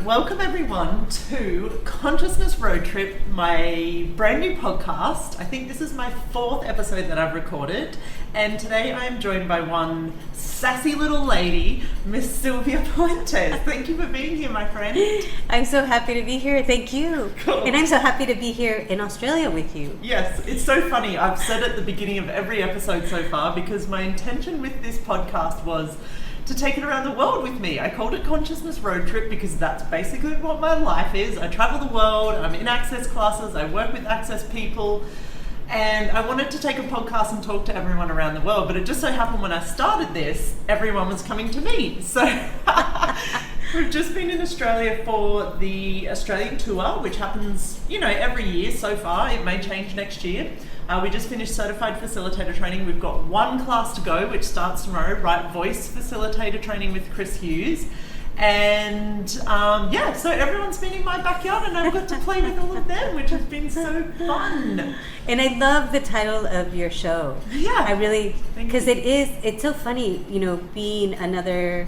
welcome everyone to Consciousness Road Trip, my brand new podcast. I think this is my 4th episode that I've recorded, and today I am joined by one sassy little lady, Miss Sylvia Puentes. Thank you for being here, my friend. I'm so happy to be here. Thank you. Cool. And I'm so happy to be here in Australia with you. Yes, it's so funny. I've said at the beginning of every episode so far because my intention with this podcast was to take it around the world with me. I called it Consciousness Road Trip because that's basically what my life is. I travel the world, I'm in access classes, I work with access people, and I wanted to take a podcast and talk to everyone around the world, but it just so happened when I started this, everyone was coming to me. So we've just been in Australia for the Australian tour, which happens, every year so far. It may change next year. We just finished certified facilitator training. We've got one class to go, which starts tomorrow, right voice facilitator training with Heers. And so everyone's been in my backyard and I've got to play with all of them, which has been so fun. And I love the title of your show. Yeah. I really, because it's so funny, being another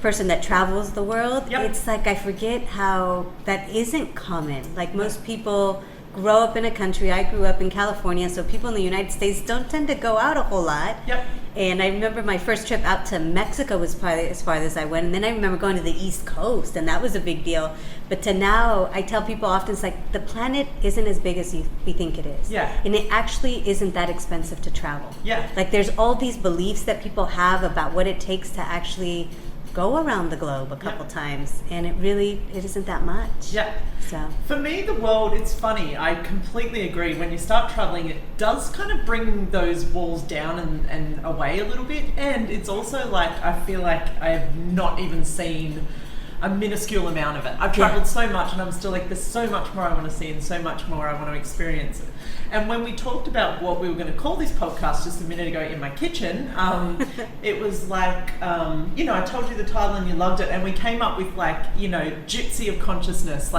person that travels the world. Yep. It's like I forget how that isn't common. Like most people grow up in a country. I grew up in California, so people in the United States don't tend to go out a whole lot. Yep. And I remember my first trip out to Mexico was probably as far as I went. And then I remember going to the East Coast, and that was a big deal. But to now, I tell people often, it's like the planet isn't as big as we think it is. Yeah. And it actually isn't that expensive to travel. Yeah. Like there's all these beliefs that people have about what it takes to actually go around the globe a couple times, and it isn't that much. Yeah. So for me, the world, it's funny. I completely agree. When you start traveling, it does kind of bring those walls down and away a little bit. And it's also like, I feel like I have not even seen a minuscule amount of it. I've traveled so much and I'm still like, there's so much more I want to see and so much more I want to experience. And when we talked about what we were going to call this podcast just a minute ago in my kitchen, it was like, I told you the title and you loved it, and we came up with Gypsy of Consciousness,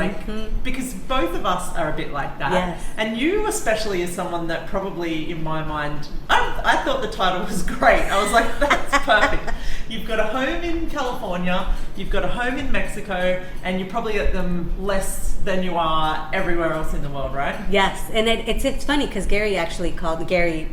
because both of us are a bit like that. Yes. And you especially is someone that probably, in my mind, I thought the title was great. I was like, that's perfect. You've got a home in California, you've got a home in Mexico, and you're probably at them less than you are everywhere else in the world, right? yes, and it's funny because Gary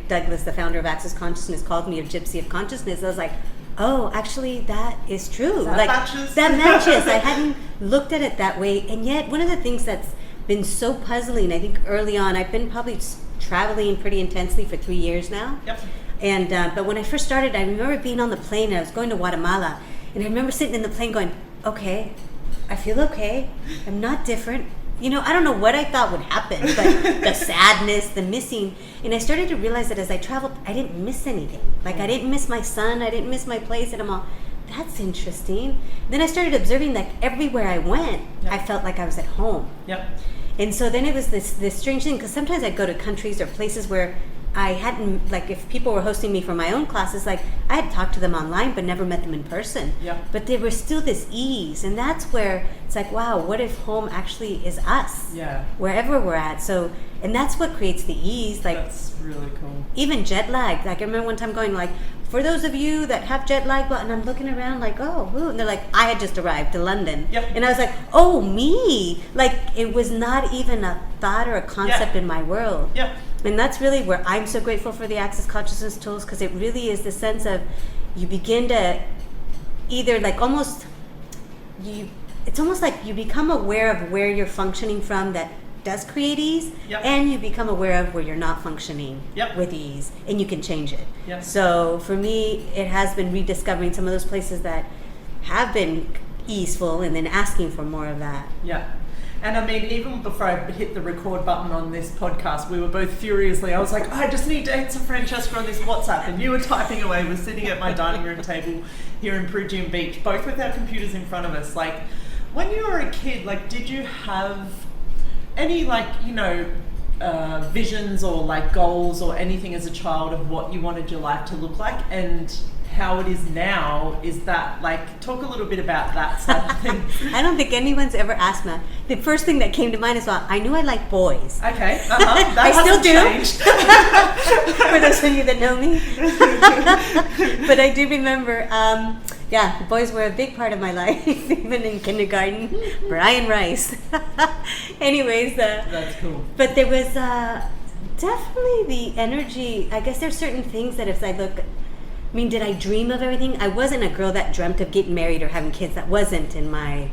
Douglas, the founder of Access Consciousness, called me a Gypsy of Consciousness. I was like, oh, actually that is true. That matches. That matches. I hadn't looked at it that way, and yet one of the things that's been so puzzling, I think early on, I've been probably traveling pretty intensely for 3 years now. Yep. And but when I first started, I remember being on the plane and I was going to Guatemala, and I remember sitting in the plane going, okay, I feel okay. I'm not different. I don't know what I thought would happen, but the sadness, the missing. And I started to realize that as I traveled, I didn't miss anything. Like I didn't miss my son, I didn't miss my place, and I'm all, that's interesting. Then I started observing that everywhere I went, I felt like I was at home. Yep. And so then it was this strange thing, because sometimes I'd go to countries or places where I hadn't, like if people were hosting me for my own classes, like I had talked to them online but never met them in person. Yeah. But there was still this ease, and that's where it's like, wow, what if home actually is us? Yeah. Wherever we're at. So, and that's what creates the ease. Like That's really cool. even jet lag. Like I remember one time going like, for those of you that have jet lag, and I'm looking around like, oh, woo. And they're like, I had just arrived to London. Yep. And I was like, oh, me. Like it was not even a thought or a concept in my world. Yep. And that's really where I'm so grateful for the Access Consciousness tools, because it really is the sense of you begin to either like it's almost like you become aware of where you're functioning from that does create ease, and you become aware of where you're not functioning with ease, and you can change it. Yep. So for me, it has been rediscovering some of those places that have been easeful and then asking for more of that. Yeah. And I mean, even before I hit the record button on this podcast, we were both furiously, I was like, I just need to answer Francesca on this WhatsApp. And you were typing away. We're sitting at my dining room table here in Perugian Beach, both with our computers in front of us. Like, when you were a kid, like, did you have any, like, visions or, like, goals or anything as a child of what you wanted your life to look like? And how it is now, is that, like, talk a little bit about that side of things. I don't think anyone's ever asked me. The first thing that came to mind is, well, I knew I liked boys. Okay, that I still do. changed. For those of you that know me. But I do remember, Yeah, the boys were a big part of my life, even in kindergarten. Brian Rice. Anyways. That's cool. But there was definitely the energy. I guess there's certain things that if I look... I mean, did I dream of everything? I wasn't a girl that dreamt of getting married or having kids. That wasn't in my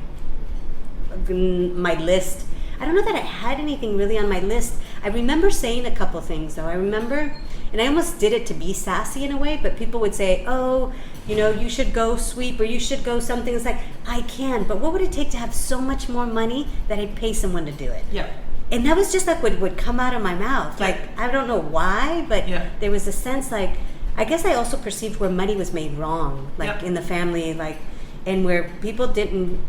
list. I don't know that I had anything really on my list. I remember saying a couple things, though. I remember, and I almost did it to be sassy in a way, but people would say, oh, you know, you should go sweep or you should go something. It's like, I can, but what would it take to have so much more money that I'd pay someone to do it? Yeah. And that was just like what would come out of my mouth. Yeah. Like, I don't know why, but there was a sense like, I guess I also perceived where money was made wrong, like in the family, like, and where people didn't,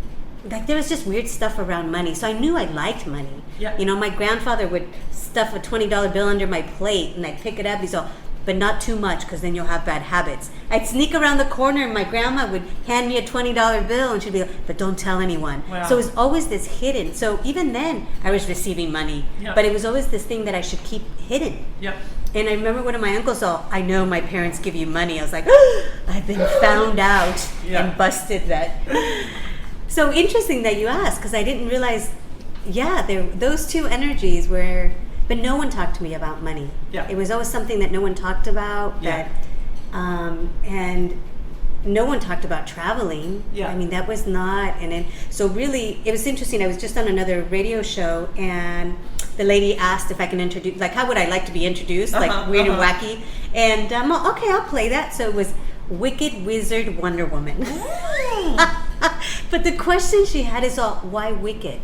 like there was just weird stuff around money. So I knew I liked money. Yeah. You know, my grandfather would stuff a $20 bill under my plate and I'd pick it up. He's all, but not too much because then you'll have bad habits. I'd sneak around the corner and my grandma would hand me a $20 bill and she'd be like, but don't tell anyone. Wow. So it was always this hidden. So even then I was receiving money, but it was always this thing that I should keep hidden. Yep. And I remember one of my uncles all, I know my parents give you money. I was like, oh, I've been found out and busted that. So interesting that you asked, because I didn't realize, those two energies were, but no one talked to me about money. Yeah. It was always something that no one talked about, and no one talked about traveling. Yeah. I mean, that was not, so really, it was interesting. I was just on another radio show, and the lady asked if I can introduce, like, how would I like to be introduced, like weird and wacky, and I'm okay, I'll play that. So it was Wicked Wizard Wonder Woman. But the question she had is all, why wicked?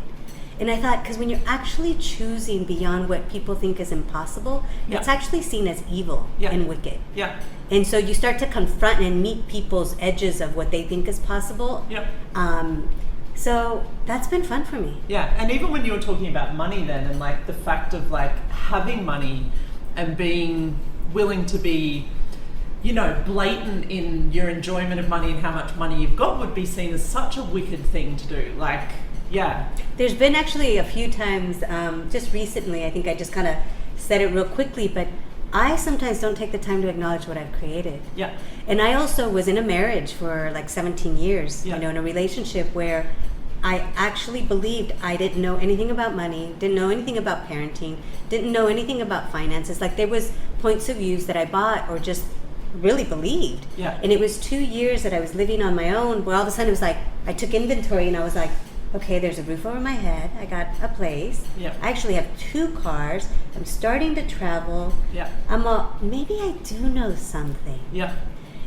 And I thought, because when you're actually choosing beyond what people think is impossible, it's actually seen as evil and wicked. Yeah. And so you start to confront and meet people's edges of what they think is possible. Yep. So that's been fun for me. Yeah, and even when you were talking about money then, and like the fact of like having money and being willing to be, you know, blatant in your enjoyment of money and how much money you've got would be seen as such a wicked thing to do. Like, There's been actually a few times, just recently, I think I just kind of said it real quickly, but I sometimes don't take the time to acknowledge what I've created. Yeah. And I also was in a marriage for like 17 years, Yeah. you know, in a relationship where I actually believed I didn't know anything about money, didn't know anything about parenting, didn't know anything about finances. Like there was points of views that I bought or just really believed. Yeah. And it was 2 years that I was living on my own where all of a sudden it was like, I took inventory and I was like, okay, there's a roof over my head. I got a place. Yeah. I actually have 2 cars. I'm starting to travel. Yeah. Maybe I do know something. Yeah.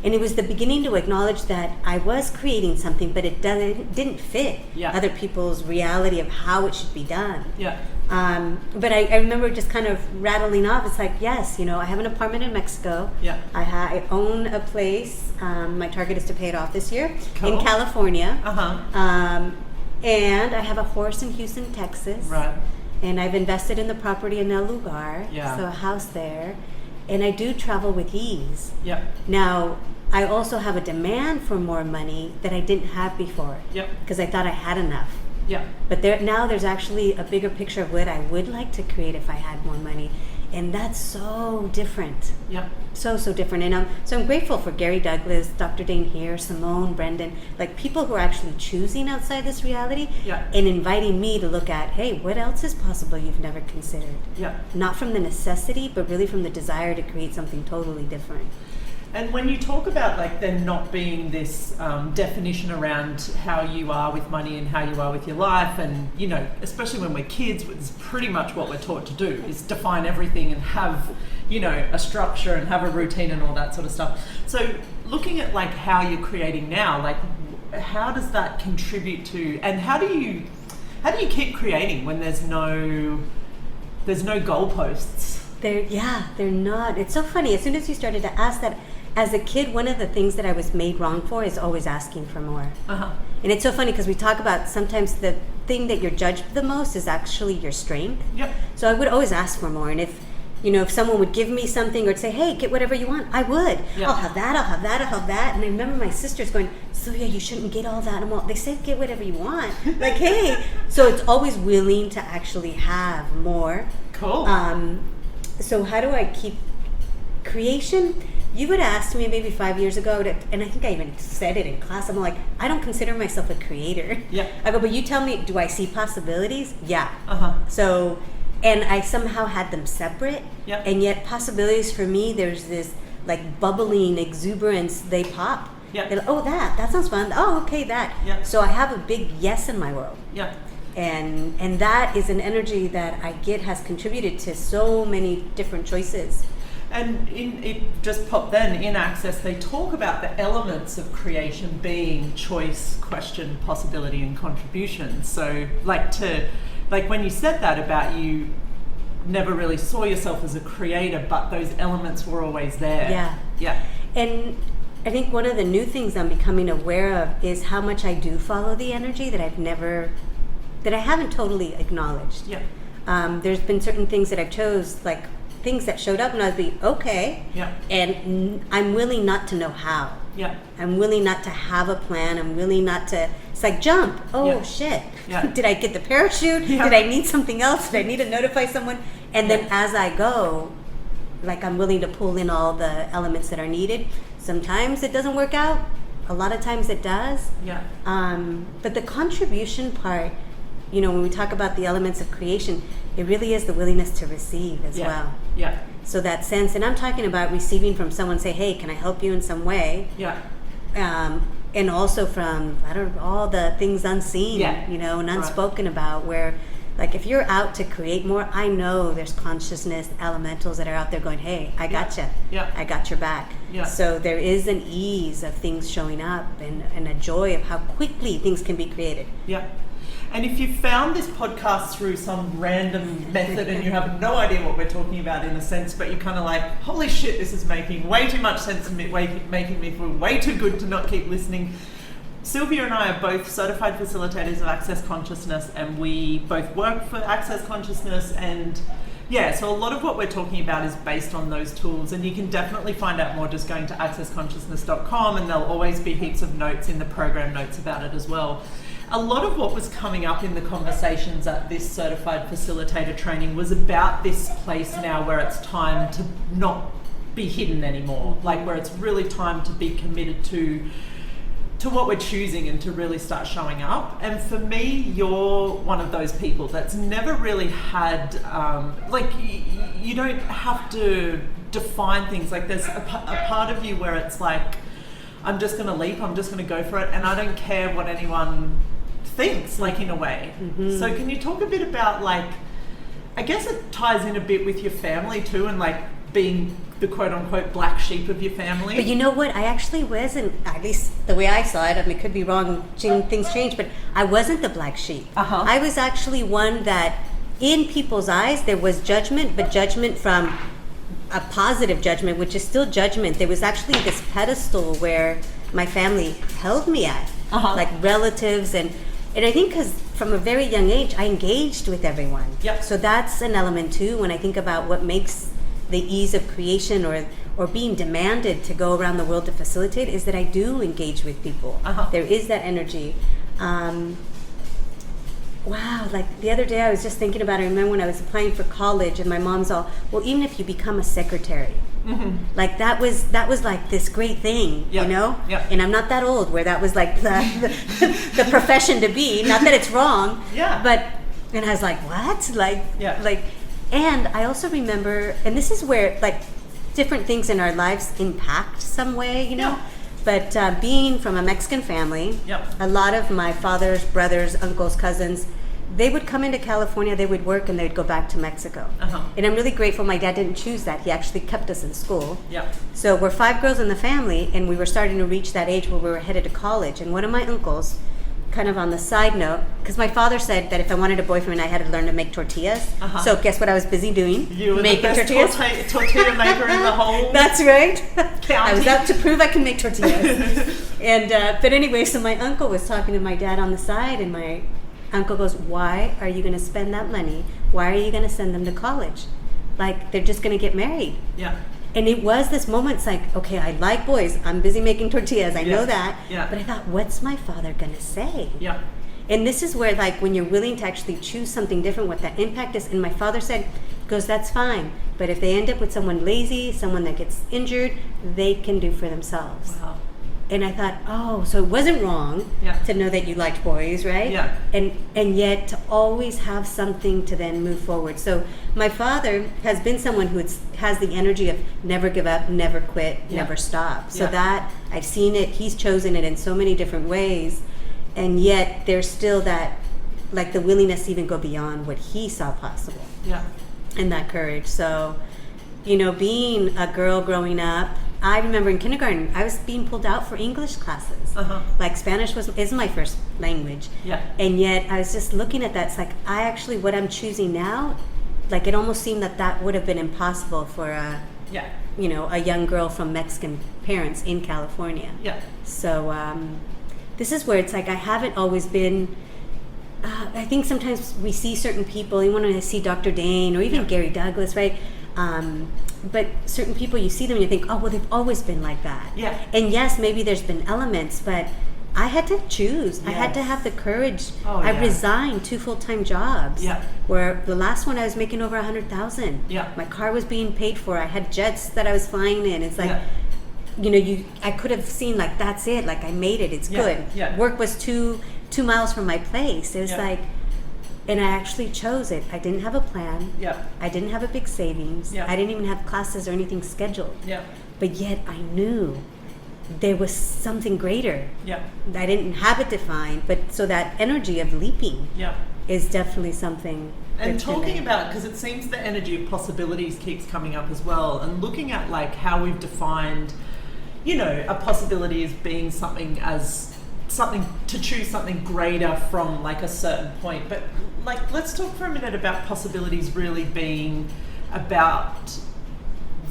And it was the beginning to acknowledge that I was creating something, but it didn't fit other people's reality of how it should be done. Yeah. But I remember just kind of rattling off. It's like, yes, you know, I have an apartment in Mexico. Yeah. I own a place. My target is to pay it off this year Cool. in California. Uh-huh. And I have a horse in Houston, Texas. Right. And I've invested in the property in El Lugar. Yeah. So a house there. And I do travel with ease. Yeah. Now, I also have a demand for more money that I didn't have before. Yep. Because I thought I had enough. Yeah. But now there's actually a bigger picture of what I would like to create if I had more money. And that's so different. Yeah. So different. And I'm grateful for Gary Douglas, Dr. Dain, Heers, Simone, Brendan, like people who are actually choosing outside this reality and inviting me to look at, hey, what else is possible you've never considered? Yeah. Not from the necessity, but really from the desire to create something totally different. And when you talk about like there not being this definition around how you are with money and how you are with your life, and you know, especially when we're kids, it's pretty much what we're taught to do is define everything and have, you know, a structure and have a routine and all that sort of stuff. So looking at like how you're creating now, like how does that contribute to, and how do you keep creating when there's no goalposts? They're not. It's so funny. As soon as you started to ask that, as a kid, one of the things that I was made wrong for is always asking for more. Uh-huh. And it's so funny because we talk about sometimes the thing that you're judged the most is actually your strength. Yep. So I would always ask for more. And if someone would give me something or say, hey, get whatever you want, I would. Yep. I'll have that, I'll have that, I'll have that. And I remember my sisters going, Sylvia, you shouldn't get all that. They say get whatever you want. Like, hey. So it's always willing to actually have more. Cool. So how do I keep creation? you would ask me maybe 5 years ago, and I think I even said it in class, I'm like, I don't consider myself a creator. Yeah. I go, but you tell me, do I see possibilities? Yeah. So, and I somehow had them separate. Yeah. And yet possibilities for me, there's this like bubbling exuberance, they pop. Yeah. They're like, oh, that sounds fun. Oh, okay, that. Yeah. So I have a big yes in my world. Yeah. And that is an energy that I get has contributed to so many different choices. And it just popped then, in Access, they talk about the elements of creation being choice, question, possibility, and contribution. So like when you said that about you never really saw yourself as a creator, but those elements were always there. Yeah. Yeah. And I think one of the new things I'm becoming aware of is how much I do follow the energy that I haven't totally acknowledged. Yeah. There's been certain things that I've chose, like things that showed up and I'd be okay. Yeah. And I'm willing not to know how. Yeah. I'm willing not to have a plan. I'm willing not to, it's like jump. Oh, Yeah. shit. Yeah. Did I get the parachute? Yeah. Did I need something else? Did I need to notify someone? And then as I go, like I'm willing to pull in all the elements that are needed. Sometimes it doesn't work out. A lot of times it does. Yeah. But the contribution part, you know, when we talk about the elements of creation, it really is the willingness to receive as well. Yeah. So that sense, and I'm talking about receiving from someone, say, hey, can I help you in some way? Yeah. And also from, I don't know, all the things unseen, you know, and unspoken about, where, like, if you're out to create more, I know there's consciousness elementals that are out there going, hey, I gotcha. Yeah. I got your back. Yeah. So there is an ease of things showing up and a joy of how quickly things can be created. Yeah. And if you found this podcast through some random method and you have no idea what we're talking about in a sense, but you're kind of like, holy shit, this is making way too much sense and making me feel way too good to not keep listening. Sylvia and I are both certified facilitators of Access Consciousness, and we both work for Access Consciousness, and so a lot of what we're talking about is based on those tools, and you can definitely find out more just going to accessconsciousness.com, and there'll always be heaps of notes in the program notes about it as well. A lot of what was coming up in the conversations at this certified facilitator training was about this place now where it's time to not be hidden anymore, like where it's really time to be committed to what we're choosing and to really start showing up. And for me, you're one of those people that's never really had, you don't have to define things. Like there's a part of you where it's like, I'm just going to leap, I'm just going to go for it, and I don't care what anyone thinks, like, in a way. Mm-hmm. So can you talk a bit about, like, I guess it ties in a bit with your family too, and like being the quote-unquote black sheep of your family. But you know what? I actually wasn't, at least the way I saw it, I mean, it could be wrong, things change, but I wasn't the black sheep. I was actually one that, in people's eyes, there was judgment, but judgment from a positive judgment, which is still judgment. There was actually this pedestal where my family held me at, like relatives, and I think because from a very young age, I engaged with everyone. Yep. So that's an element too, when I think about what makes the ease of creation or being demanded to go around the world to facilitate, is that I do engage with people. There is that energy. Wow, like the other day I was just thinking about it. I remember when I was applying for college and my mom's all, well, even if you become a secretary, like that was like this great thing, you know? And I'm not that old where that was like the profession to be. Not that it's wrong, but, and I was like, what? Like, and I also remember, and this is where like different things in our lives impact some way, you know? But being from a Mexican family, a lot of my father's brothers, uncles, cousins, they would come into California, they would work, and they'd go back to Mexico. And I'm really grateful my dad didn't choose that. He actually kept us in school. So we're 5 girls in the family, and we were starting to reach that age where we were headed to college. And one of my uncles, kind of on the side note, because my father said that if I wanted a boyfriend, I had to learn to make tortillas. So guess what I was busy doing? You were making the best tortillas. tortilla maker in the whole That's right. county. I was out to prove I can make tortillas. And but anyway, so my uncle was talking to my dad on the side, and my uncle goes, why are you going to spend that money? Why are you going to send them to college? Like, they're just going to get married. And it was this moment, it's like, okay, I like boys. I'm busy making tortillas. I know that. But I thought, what's my father going to say? And this is where, like, when you're willing to actually choose something different, what that impact is. And my father said, goes, that's fine. But if they end up with someone lazy, someone that gets injured, they can do for themselves. Wow. And I thought, oh, so it wasn't wrong to know that you liked boys, right? Yeah. And yet to always have something to then move forward. So my father has been someone who has the energy of never give up, never quit, never stop. So that, I've seen it, he's chosen it in so many different ways. And yet there's still that, like the willingness to even go beyond what he saw possible. Yeah. And that courage. So, you know, being a girl growing up, I remember in kindergarten, I was being pulled out for English classes. Like Spanish is my first language. Yeah. And yet I was just looking at that. It's like, what I'm choosing now, like it almost seemed that would have been impossible for a young girl from Mexican parents in California. Yeah. So this is where it's like, I haven't always been, I think sometimes we see certain people, even when I see Dr. Dain or even Gary Douglas, right? But certain people, you see them and you think, oh, well, they've always been like that. Yeah. And yes, maybe there's been elements, but I had to choose. Yes. I had to have the courage. I resigned 2 full-time jobs. Yeah. Where the last one I was making over $100,000. Yeah. My car was being paid for. I had jets that I was flying in. It's like, I could have seen like, that's it. Like I made it. It's good. Yeah. Work was 2 miles from my place. It was like, and I actually chose it. I didn't have a plan. Yeah. I didn't have a big savings. Yeah. I didn't even have classes or anything scheduled. Yeah. But yet I knew there was something greater. Yeah. I didn't have it defined, but so that energy of leaping is definitely something. And talking about, because it seems the energy of possibilities keeps coming up as well, and looking at like how we've defined, a possibility as being something to choose something greater from like a certain point. But like, let's talk for a minute about possibilities really being about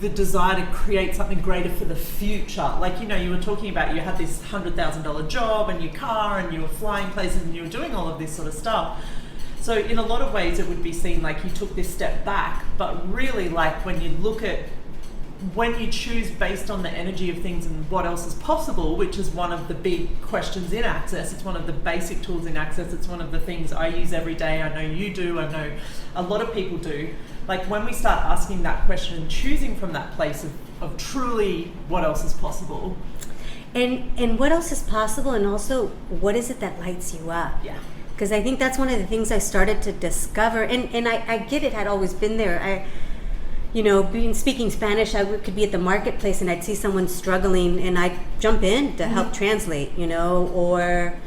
the desire to create something greater for the future. Like, you were talking about, you had this $100,000 job and your car and you were flying places and you were doing all of this sort of stuff. So in a lot of ways it would be seen like you took this step back, but really like when you choose based on the energy of things and what else is possible, which is one of the big questions in Access. It's one of the basic tools in Access. It's one of the things I use every day. I know you do. I know a lot of people do. Like when we start asking that question and choosing from that place of truly what else is possible. And what else is possible, and also what is it that lights you up? Yeah. Because I think that's one of the things I started to discover. And I get it had always been there. Speaking Spanish, I could be at the marketplace and I'd see someone struggling and I'd jump in to help translate, or,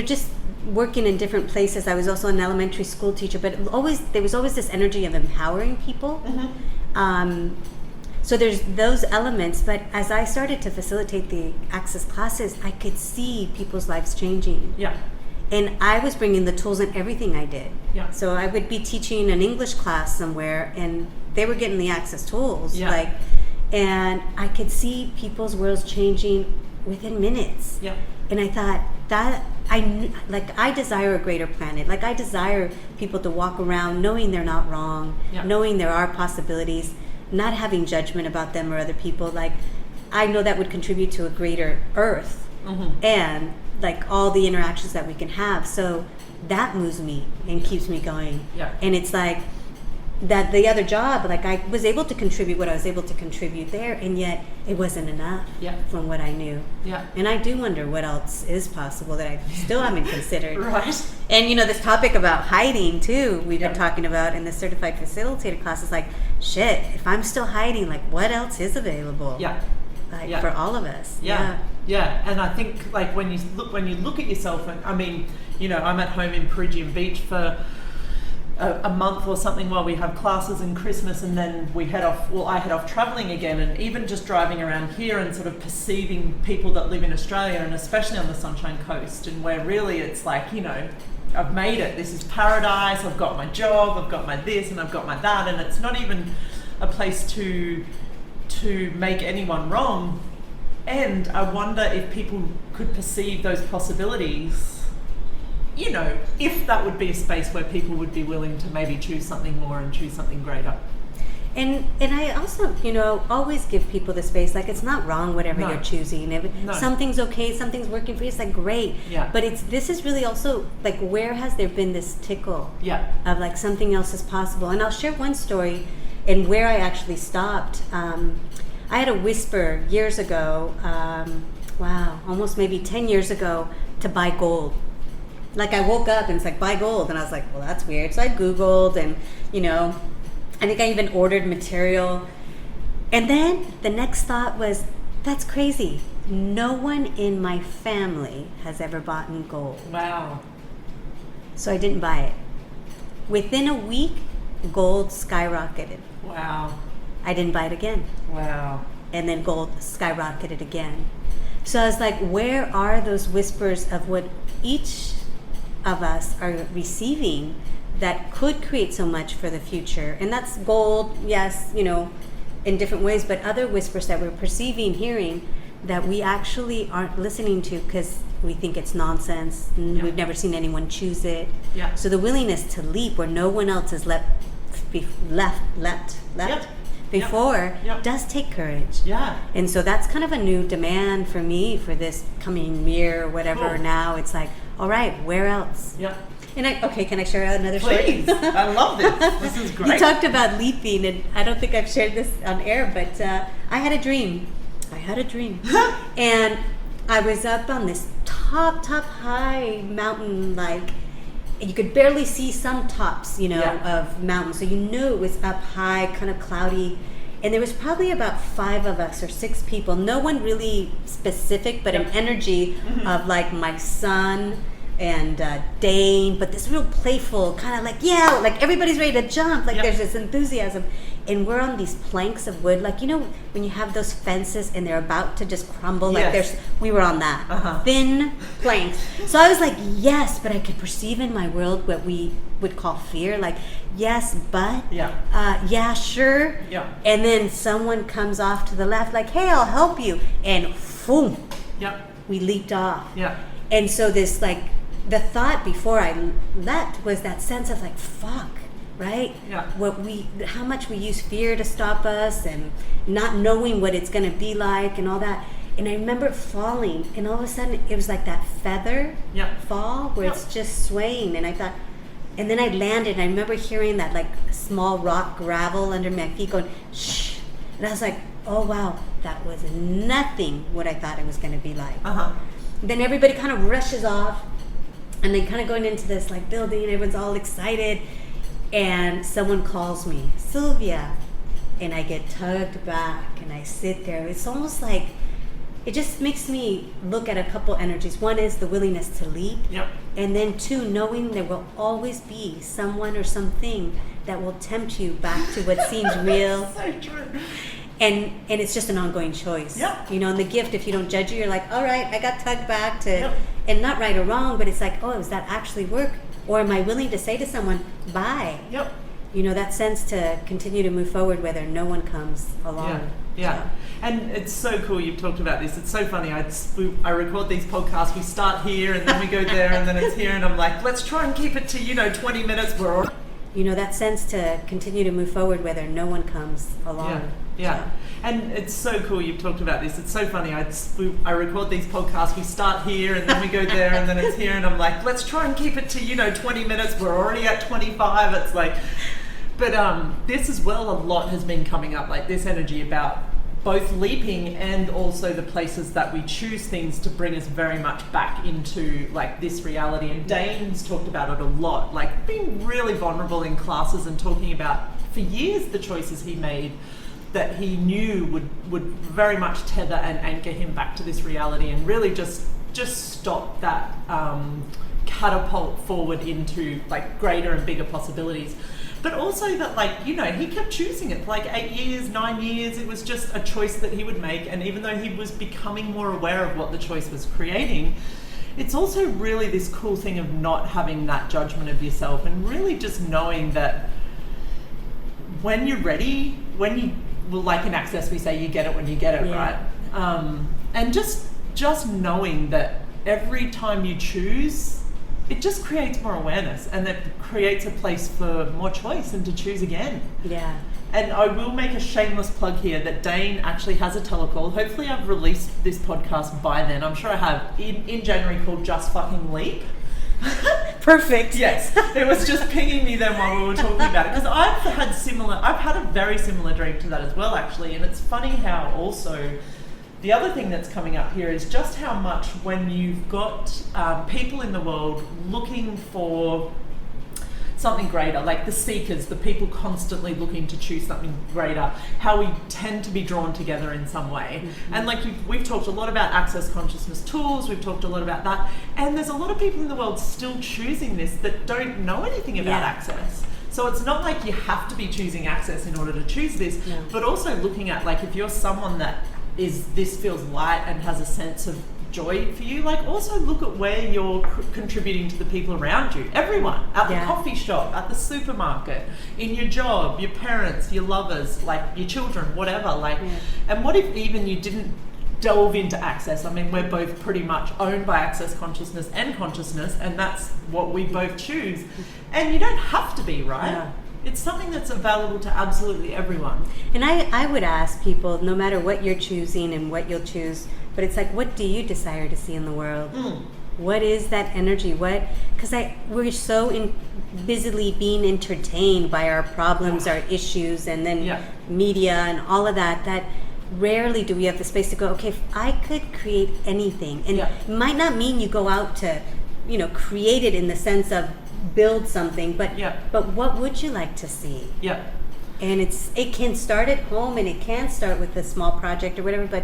just working in different places. I was also an elementary school teacher, but there was always this energy of empowering people. So there's those elements, but as I started to facilitate the Access classes, I could see people's lives changing. Yeah. And I was bringing the tools in everything I did. Yeah. So I would be teaching an English class somewhere, and they were getting the Access tools. Yeah. And I could see people's worlds changing within minutes. Yeah. And I thought that I desire a greater planet. Like I desire people to walk around knowing they're not wrong, knowing there are possibilities, not having judgment about them or other people. Like I know that would contribute to a greater Earth. And like all the interactions that we can have. So that moves me and keeps me going. Yeah. And it's like that the other job, like I was able to contribute what I was able to contribute there, and yet it wasn't enough from what I knew. Yeah. And I do wonder what else is possible that I still haven't considered. Right. And this topic about hiding too, we've been talking about in the Certified Facilitator class, is like, shit, if I'm still hiding, like what else is available? Yeah. Like for all of us. Yeah. Yeah, and I think like when you look at yourself, and I mean, I'm at home in Perugian Beach for a month or something while we have classes and Christmas, and then I head off traveling again, and even just driving around here and sort of perceiving people that live in Australia, and especially on the Sunshine Coast, and where really it's like, I've made it, this is paradise, I've got my job, I've got my this and I've got my that, and it's not even a place to make anyone wrong. And I wonder if people could perceive those possibilities, if that would be a space where people would be willing to maybe choose something more and choose something greater. And I also, always give people the space, like it's not wrong whatever you're choosing. If something's okay, something's working for you, it's like great. Yeah. But this is really also like, where has there been this tickle of like something else is possible? And I'll share one story. And where I actually stopped, I had a whisper years ago, almost maybe 10 years ago, to buy gold. Like I woke up and it's like, buy gold. And I was like, well, that's weird. So I Googled and, I think I even ordered material. And then the next thought was, that's crazy. No one in my family has ever bought in gold. Wow. So I didn't buy it. Within a week, gold skyrocketed. Wow. I didn't buy it again. Wow. And then gold skyrocketed again. So I was like, where are those whispers of what each of us are receiving that could create so much for the future? And that's gold, yes, in different ways, but other whispers that we're perceiving, hearing, that we actually aren't listening to because we think it's nonsense. Yeah. We've never seen anyone choose it. Yeah. So the willingness to leap where no one else has leapt Yep. before Yep. does take courage. Yeah. And so that's kind of a new demand for me for this coming year or whatever. Cool. Now it's like, all right, where else? Yeah. And can I share another Please. story? I love this. This is great. You talked about leaping, and I don't think I've shared this on air, but I had a dream. And I was up on this top high mountain, like, and you could barely see some tops, of mountains. So you knew it was up high, kind of cloudy. And there was probably about 5 of us or 6 people. No one really specific, but an energy of like my son and Dain, but this real playful kind of like, like everybody's ready to jump. Like there's this enthusiasm. And we're on these planks of wood, like, when you have those fences and they're about to just crumble, Yes. we were on that. Thin planks. So I was like, yes, but I could perceive in my world what we would call fear, like, yes, but, yeah, sure. Yeah. And then someone comes off to the left, like, hey, I'll help you. And boom, we leaped off. Yeah. And so this, like, the thought before I leapt was that sense of like, fuck, right? Yeah. How much we use fear to stop us and not knowing what it's going to be like and all that. And I remember falling, and all of a sudden it was like that feather fall where it's just swaying. And I thought, and then I landed, and I remember hearing that like small rock gravel under my feet going, shh. And I was like, oh wow, that was nothing what I thought it was going to be like. Then everybody kind of rushes off, and they kind of going into this like building, everyone's all excited, and someone calls me, Sylvia, and I get tugged back, and I sit there. It's almost like, it just makes me look at a couple energies. One is the willingness to leap, and then 2, knowing there will always be someone or something that will tempt you back to what seems real. So true. And it's just an ongoing choice. And the gift, if you don't judge it, you're like, all right, I got tugged back to, and not right or wrong, but it's like, oh, does that actually work? Or am I willing to say to someone, bye? That sense to continue to move forward whether no one comes along. Yeah. And it's so cool you've talked about this. It's so funny. I record these podcasts. We start here and then we go there and then it's here, and I'm like, let's try and keep it to 20 minutes. We're all... that sense to continue to move forward whether no one comes along. Yeah. And it's so cool you've talked about this. It's so funny. I record these podcasts. We start here and then we go there and then it's here, and I'm like, let's try and keep it to 20 minutes. We're already at 25. It's like, but this as well, a lot has been coming up, like this energy about both leaping and also the places that we choose things to bring us very much back into like this reality. And Dain's talked about it a lot, like being really vulnerable in classes and talking about for years the choices he made that he knew would very much tether and anchor him back to this reality, and really just stop that catapult forward into like greater and bigger possibilities. But also that, like, he kept choosing it for like 8 years, 9 years. It was just a choice that he would make. And even though he was becoming more aware of what the choice was creating, it's also really this cool thing of not having that judgment of yourself, and really just knowing that when you're ready, like in Access, we say you get it when you get it, right? And just knowing that every time you choose, it just creates more awareness, and that creates a place for more choice and to choose again. Yeah. And I will make a shameless plug here that Dain actually has a telecall. Hopefully I've released this podcast by then. I'm sure I have, in January, called Just Fucking Leap. perfect. Yes, it was just pinging me then while we were talking about it, because I've had a very similar dream to that as well, actually. And it's funny how also the other thing that's coming up here is just how much when you've got people in the world looking for something greater, like the seekers, the people constantly looking to choose something greater, how we tend to be drawn together in some way. Mm-hmm. And like we've talked a lot about access consciousness tools, we've talked a lot about that, and there's a lot of people in the world still choosing this that don't know anything about access. So it's not like you have to be choosing access in order to choose this, but also looking at, like, if you're someone that this feels light and has a sense of joy for you, like, also look at where you're contributing to the people around you, everyone, at the coffee shop, at the supermarket, in your job, your parents, your lovers, like your children, whatever, like, and what if even you didn't delve into access? I mean, we're both pretty much owned by access consciousness and consciousness, and that's what we both choose, and you don't have to be, right? It's something that's available to absolutely everyone. And I would ask people, no matter what you're choosing and what you'll choose, but it's like, what do you desire to see in the world? What is that energy? Because we're so busily being entertained by our problems, our issues, and then media and all of that, that rarely do we have the space to go, okay, if I could create anything. And it might not mean you go out to, create it in the sense of build something, but what would you like to see? And it can start at home, and it can start with a small project or whatever, but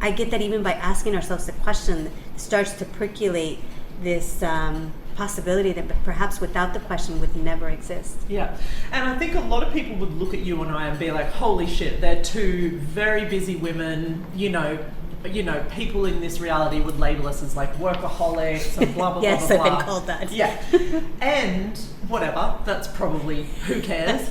I get that even by asking ourselves the question, it starts to percolate this possibility that perhaps without the question would never exist. And I think a lot of people would look at you and I and be like, holy shit, they're two very busy women, people in this reality would label us as like workaholics and blah, blah, yes, blah, blah, blah. I've been called that. And whatever, that's probably, who cares?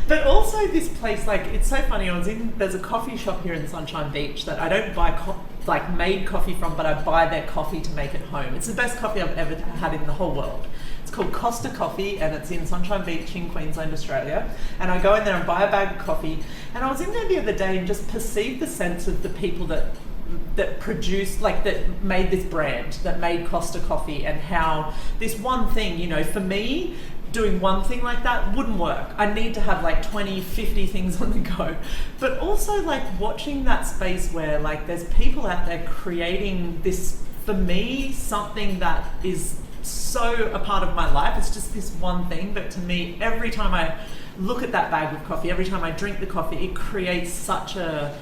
But also this place, like, it's so funny, there's a coffee shop here in Sunshine Beach that I don't buy made coffee from, but I buy their coffee to make it home. It's the best coffee I've ever had in the whole world. It's called Costa Coffee, and it's in Sunshine Beach in Queensland, Australia. And I go in there and buy a bag of coffee. And I was in there the other day and just perceived the sense of the people that produced, like, that made this brand, that made Costa Coffee, and how this one thing, for me, doing one thing like that wouldn't work. I need to have like 20, 50 things on the go. But also, like, watching that space where, like, there's people out there creating this, for me, something that is so a part of my life. It's just this one thing, but to me, every time I look at that bag of coffee, every time I drink the coffee, it creates such a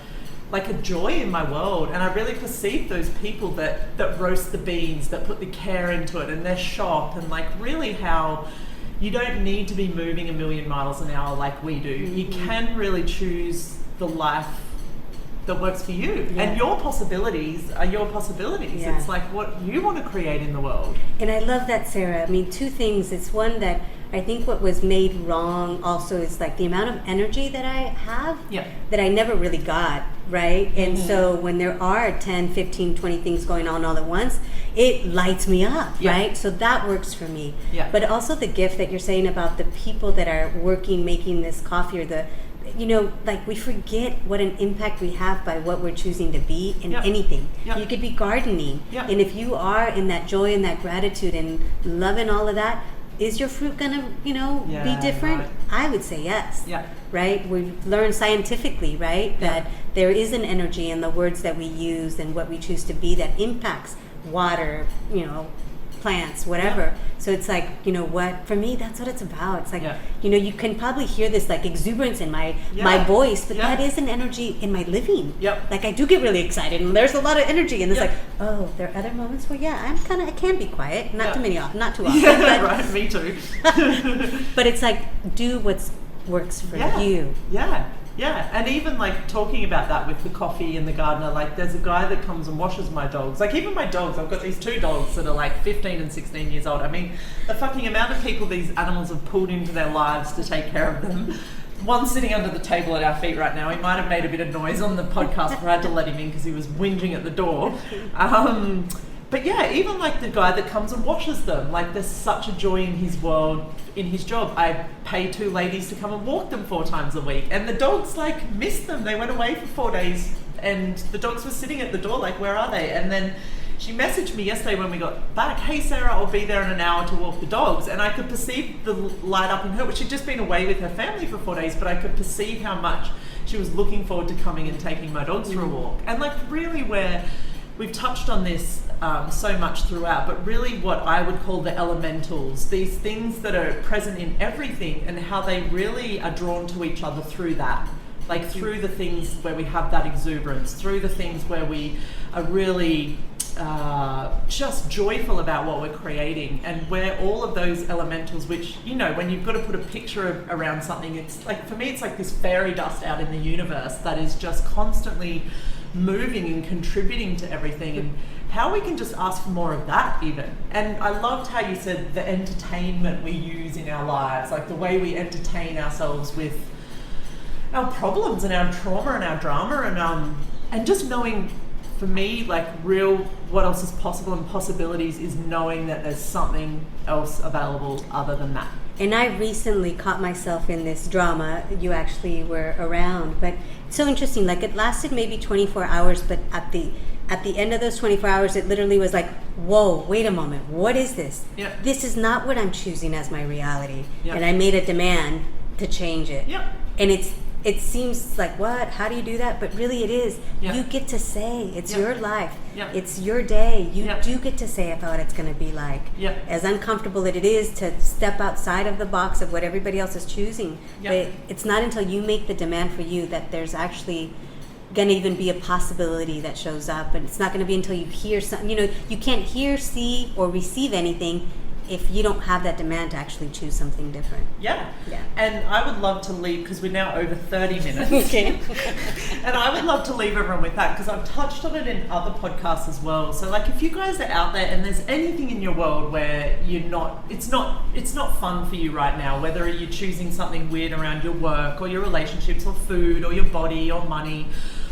joy in my world. And I really perceive those people that roast the beans, that put the care into it, and their shop, and like really how you don't need to be moving a million miles an hour like we do. You can really choose the life that works for you, and your possibilities are your possibilities. It's like what you want to create in the world. And I love that, Sarah. I mean, two things. It's one that I think what was made wrong also is like the amount of energy that I have that I never really got, right? And so when there are 10, 15, 20 things going on all at once, it lights me up, right? So that works for me. But also the gift that you're saying about the people that are working, making this coffee, or like we forget what an impact we have by what we're choosing to be in anything. You could be gardening. And if you are in that joy and that gratitude and loving all of that, is your fruit gonna, be different? Right. I would say yes. Right? We've learned scientifically, right, that there is an energy in the words that we use and what we choose to be that impacts water, plants, whatever. So it's like, what, for me, that's what it's about. It's like, you can probably hear this like exuberance in my voice, but that is an energy in my living. Like I do get really excited and there's a lot of energy, and it's like, oh, there are other moments where I can be quiet, not too often. But, right, me too. But it's like, do what works for you. And even like talking about that with the coffee and the gardener, like there's a guy that comes and washes my dogs. Like even my dogs, I've got these two dogs that are like 15 and 16 years old. I mean, the fucking amount of people these animals have pulled into their lives to take care of them. One's sitting under the table at our feet right now. He might have made a bit of noise on the podcast, but I had to let him in because he was whinging at the door. But yeah, even like the guy that comes and washes them, like there's such a joy in his world, in his job. I pay 2 ladies to come and walk them 4 times a week, and the dogs like miss them. They went away for 4 days and the dogs were sitting at the door like, where are they? And then she messaged me yesterday when we got back, hey Sarah, I'll be there in an hour to walk the dogs. And I could perceive the light up in her, which she'd just been away with her family for 4 days, but I could perceive how much she was looking forward to coming and taking my dogs for a walk. And like really where we've touched on this so much throughout, but really what I would call the elementals, these things that are present in everything and how they really are drawn to each other through that. Like through the things where we have that exuberance, through the things where we are really just joyful about what we're creating, and where all of those elementals, which, you know, when you've got to put a picture around something, it's like, for me, it's like this fairy dust out in the universe that is just constantly moving and contributing to everything, and how we can just ask for more of that even. And I loved how you said the entertainment we use in our lives, like the way we entertain ourselves with our problems and our trauma and our drama, and just knowing, for me, like real what else is possible and possibilities is knowing that there's something else available other than that. And I recently caught myself in this drama. You actually were around, but it's so interesting. Like it lasted maybe 24 hours, but at the end of those 24 hours, it literally was like, whoa, wait a moment, what is this? Yeah. This is not what I'm choosing as my reality. Yeah. And I made a demand to change it. Yeah. And it seems like, what? How do you do that? But really it is. Yeah. You get to say, it's your life. Yeah. It's your day. You Yeah. do get to say about what it's going to be like. Yeah. As uncomfortable as it is to step outside of the box of what everybody else is choosing. Yeah. But it's not until you make the demand for you that there's actually going to even be a possibility that shows up. And it's not going to be until you hear something. You know, you can't hear, see, or receive anything if you don't have that demand to actually choose something different. Yeah. Yeah. And I would love to leave, because we're now over 30 minutes. Okay. And I would love to leave everyone with that, because I've touched on it in other podcasts as well. So like if you guys are out there and there's anything in your world where it's not fun for you right now, whether you're choosing something weird around your work or your relationships or food or your body or money,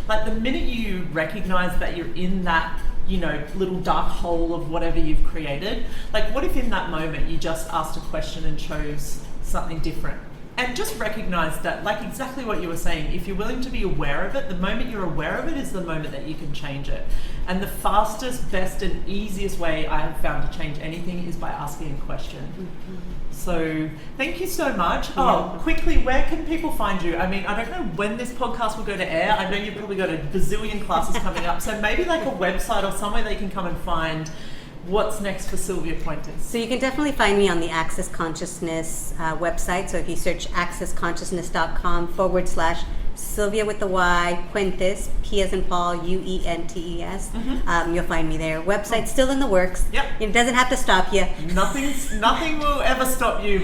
like the minute you recognize that you're in that, you know, little dark hole of whatever you've created, like what if in that moment you just asked a question and chose something different? And just recognize that, like exactly what you were saying, if you're willing to be aware of it, the moment you're aware of it is the moment that you can change it. And the fastest, best and easiest way I have found to change anything is by asking a question. Mm-hmm. So thank you so much. Oh, quickly, where can people find you? I mean, I don't know when this podcast will go to air. I know you've probably got a bazillion classes coming up. So maybe like a website or somewhere they can come and find what's next for Sylvia Puentes. So you can definitely find me on the Access Consciousness website. So if you search accessconsciousness.com/Sylvia with the Y, Puentes, P as in Paul, Uentes, you'll find me there. Website's still in the works. Yep. It doesn't have to stop you. Nothing will ever stop you.